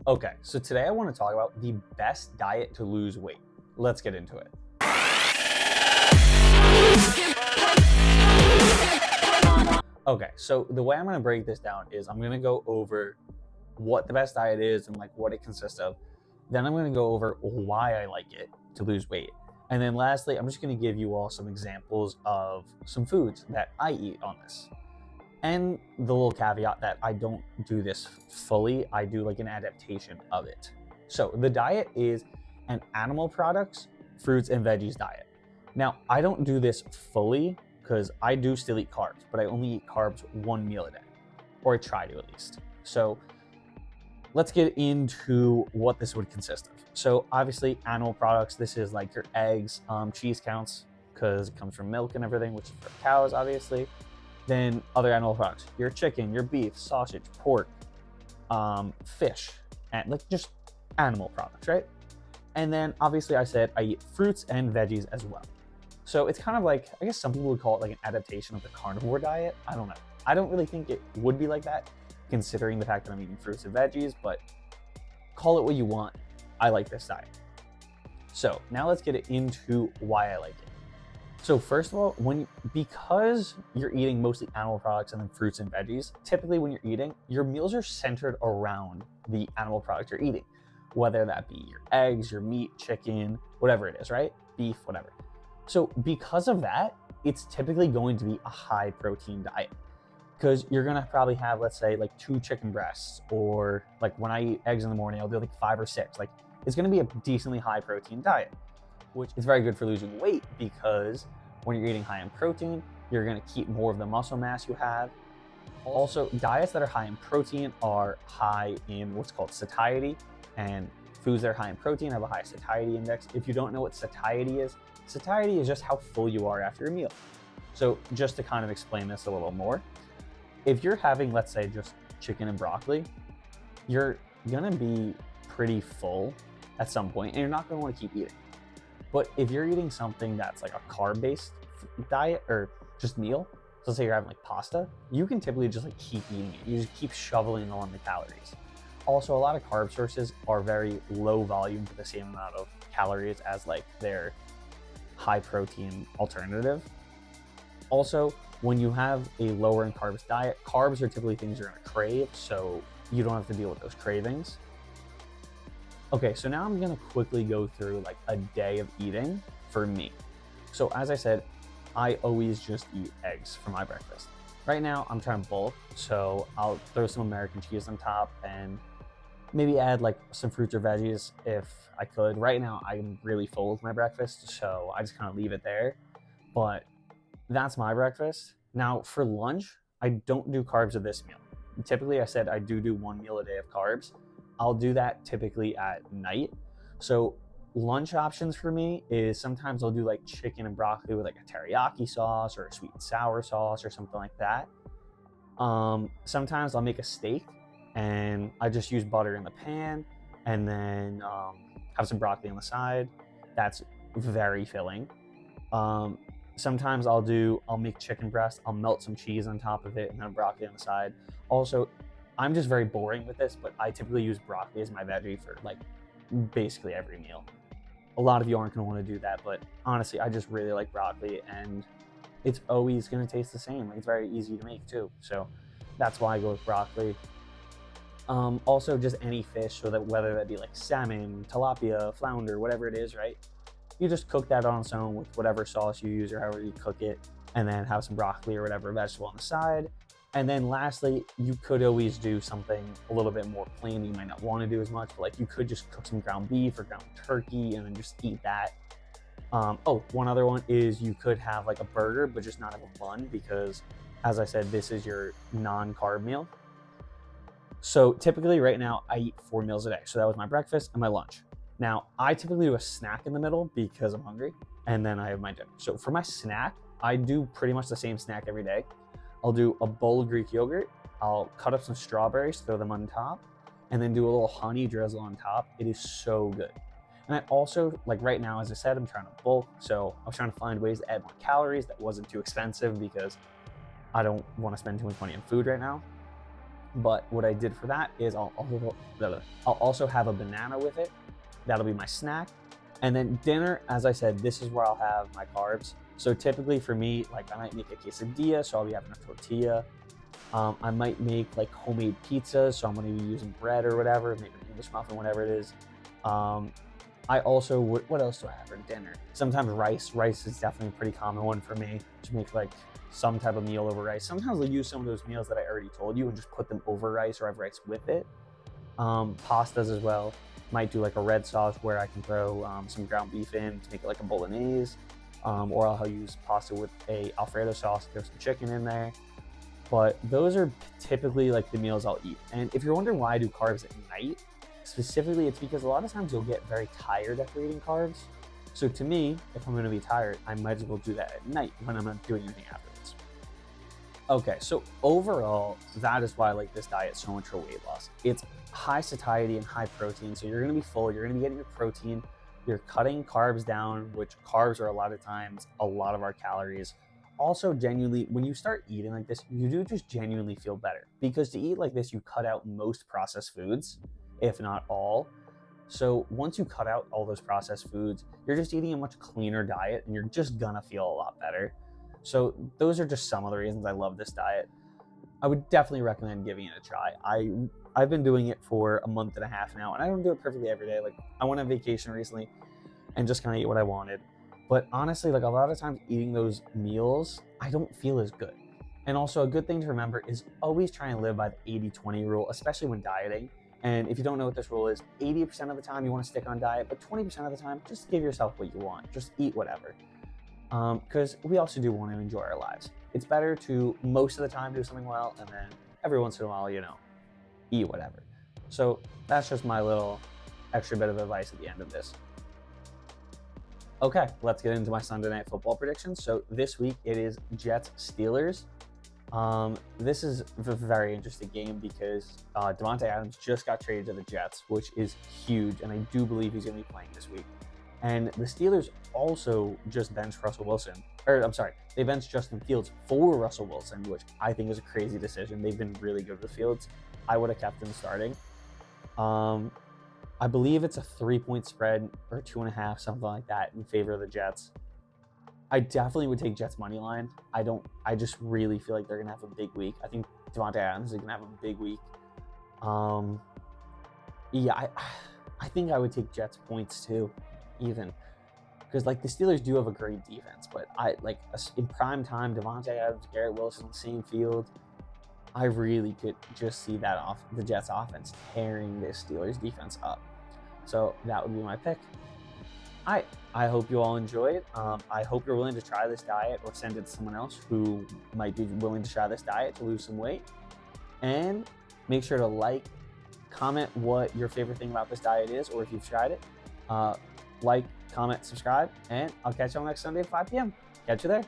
Okay, so today I want to talk about the best diet to lose weight. Let's get into it. Okay, so the way I'm going to break this down is I'm going to go over what the best diet is and like what it consists of. Then I'm going to go over why I like it to lose weight. And then lastly, I'm just going to give you all some examples of some foods that I eat on this. And the little caveat that I don't do this fully, I do like an adaptation of it. So the diet is an animal products, fruits, and veggies diet. Now, I don't do this fully because I do still eat carbs, but I only eat carbs one meal a day, or I try to at least. So let's get into what this would consist of. So obviously animal products, this is like your eggs, cheese counts, because it comes from milk and everything, which is for cows, obviously. Then other animal products, your chicken, your beef, sausage, pork, fish, and like just animal products, right? And then obviously I said I eat fruits and veggies as well. So it's kind of like, I guess some people would call it like an adaptation of the carnivore diet. I don't know. I don't really think it would be like that considering the fact that I'm eating fruits and veggies, but call it what you want. I like this diet. So now let's get into why I like it. So first of all, because you're eating mostly animal products and then fruits and veggies, typically when you're eating, your meals are centered around the animal product you're eating, whether that be your eggs, your meat, chicken, whatever it is, right? Beef, whatever. So because of that, it's typically going to be a high protein diet because you're going to probably have, let's say, like 2 chicken breasts, or like when I eat eggs in the morning, I'll do like 5 or 6. Like it's going to be a decently high protein diet, which is very good for losing weight because when you're eating high in protein, you're going to keep more of the muscle mass you have. Also, diets that are high in protein are high in what's called satiety, and foods that are high in protein have a high satiety index. If you don't know what satiety is just how full you are after a meal. So just to kind of explain this a little more, if you're having, let's say, just chicken and broccoli, you're going to be pretty full at some point and you're not going to want to keep eating. But if you're eating something that's like a carb-based diet or just meal, so let's say you're having like pasta, you can typically just like keep eating it. You just keep shoveling on the calories. Also, a lot of carb sources are very low volume for the same amount of calories as like their high protein alternative. Also, when you have a lower in carbs diet, carbs are typically things you're going to crave, so you don't have to deal with those cravings. Okay, so now I'm gonna quickly go through like a day of eating for me. So as I said, I always just eat eggs for my breakfast. Right now, I'm trying to bulk, so I'll throw some American cheese on top and maybe add like some fruits or veggies if I could. Right now, I'm really full with my breakfast, so I just kind of leave it there. But that's my breakfast. Now for lunch, I don't do carbs with this meal. Typically, I said I do 1 meal a day of carbs. I'll do that typically at night. So lunch options for me is sometimes I'll do like chicken and broccoli with like a teriyaki sauce or a sweet and sour sauce or something like that. Sometimes I'll make a steak and I just use butter in the pan and then have some broccoli on the side. That's very filling. Sometimes I'll make chicken breast, I'll melt some cheese on top of it and then broccoli on the side. Also, I'm just very boring with this, but I typically use broccoli as my veggie for like basically every meal. A lot of you aren't going to want to do that, but honestly, I just really like broccoli and it's always going to taste the same. It's very easy to make too. So that's why I go with broccoli. Also just any fish, so that whether that be like salmon, tilapia, flounder, whatever it is, right? You just cook that on its own with whatever sauce you use or however you cook it, and then have some broccoli or whatever vegetable on the side. And then lastly, you could always do something a little bit more plain. You might not want to do as much, but like you could just cook some ground beef or ground turkey and then just eat that. One other one is you could have like a burger, but just not have a bun because, as I said, this is your non-carb meal. So typically right now I eat 4 meals a day. So that was my breakfast and my lunch. Now I typically do a snack in the middle because I'm hungry, and then I have my dinner. So for my snack, I do pretty much the same snack every day. I'll do a bowl of Greek yogurt. I'll cut up some strawberries, throw them on top, and then do a little honey drizzle on top. It is so good. And I also, like right now, as I said, I'm trying to bulk. So I was trying to find ways to add more calories that wasn't too expensive because I don't want to spend too much money on food right now. But what I did for that is I'll also have a banana with it. That'll be my snack. And then dinner, as I said, this is where I'll have my carbs. So typically for me, like I might make a quesadilla, so I'll be having a tortilla. I might make like homemade pizzas, so I'm going to be using bread or whatever, maybe an English muffin, whatever it is. I also, what else do I have for dinner? Sometimes rice. Rice is definitely a pretty common one for me, to make like some type of meal over rice. Sometimes I'll use some of those meals that I already told you and just put them over rice or have rice with it. Pastas as well. Might do like a red sauce where I can throw some ground beef in to make it like a bolognese. Or I'll use pasta with a Alfredo sauce, throw some chicken in there. But those are typically like the meals I'll eat. And if you're wondering why I do carbs at night, specifically, it's because a lot of times you'll get very tired after eating carbs. So to me, if I'm going to be tired, I might as well do that at night when I'm not doing anything afterwards. Okay, so overall, that is why I like this diet so much for weight loss. It's high satiety and high protein, so you're going to be full, you're going to be getting your protein, you're cutting carbs down, which carbs are a lot of times a lot of our calories. Also, genuinely, when you start eating like this, you do just genuinely feel better, because to eat like this, you cut out most processed foods, if not all. So once you cut out all those processed foods, you're just eating a much cleaner diet and you're just gonna feel a lot better. So those are just some of the reasons I love this diet. I would definitely recommend giving it a try. I've been doing it for a month and a half now, and I don't do it perfectly every day. Like I went on vacation recently and just kind of ate what I wanted. But honestly, like a lot of times eating those meals, I don't feel as good. And also a good thing to remember is always try and live by the 80-20 rule, especially when dieting. And if you don't know what this rule is, 80% of the time you want to stick on diet, but 20% of the time, just give yourself what you want. Just eat whatever. Because we also do want to enjoy our lives. It's better to most of the time do something well, and then every once in a while, eat whatever. So that's just my little extra bit of advice at the end of this. Okay, let's get into my Sunday night football predictions. So this week it is Jets-Steelers. This is a very interesting game because Davante Adams just got traded to the Jets, which is huge, and I do believe he's going to be playing this week. And the Steelers also just benched they benched Justin Fields for Russell Wilson, which I think is a crazy decision. They've been really good with Fields. I would have kept him starting. I believe it's a 3-point spread or 2.5, something like that, in favor of the Jets. I definitely would take Jets money line. I just really feel like they're gonna have a big week. I think Davante Adams is gonna have a big week. I think I would take Jets points too, even because like the Steelers do have a great defense, but in prime time, Davante Adams, Garrett Wilson on the same field. I really could just see the Jets offense tearing this Steelers defense up. So that would be my pick. I hope you all enjoy it. I hope you're willing to try this diet or send it to someone else who might be willing to try this diet to lose some weight. And make sure to like, comment what your favorite thing about this diet is, or if you've tried it. Like, comment, subscribe, and I'll catch you all next Sunday at 5 p.m. Catch you there.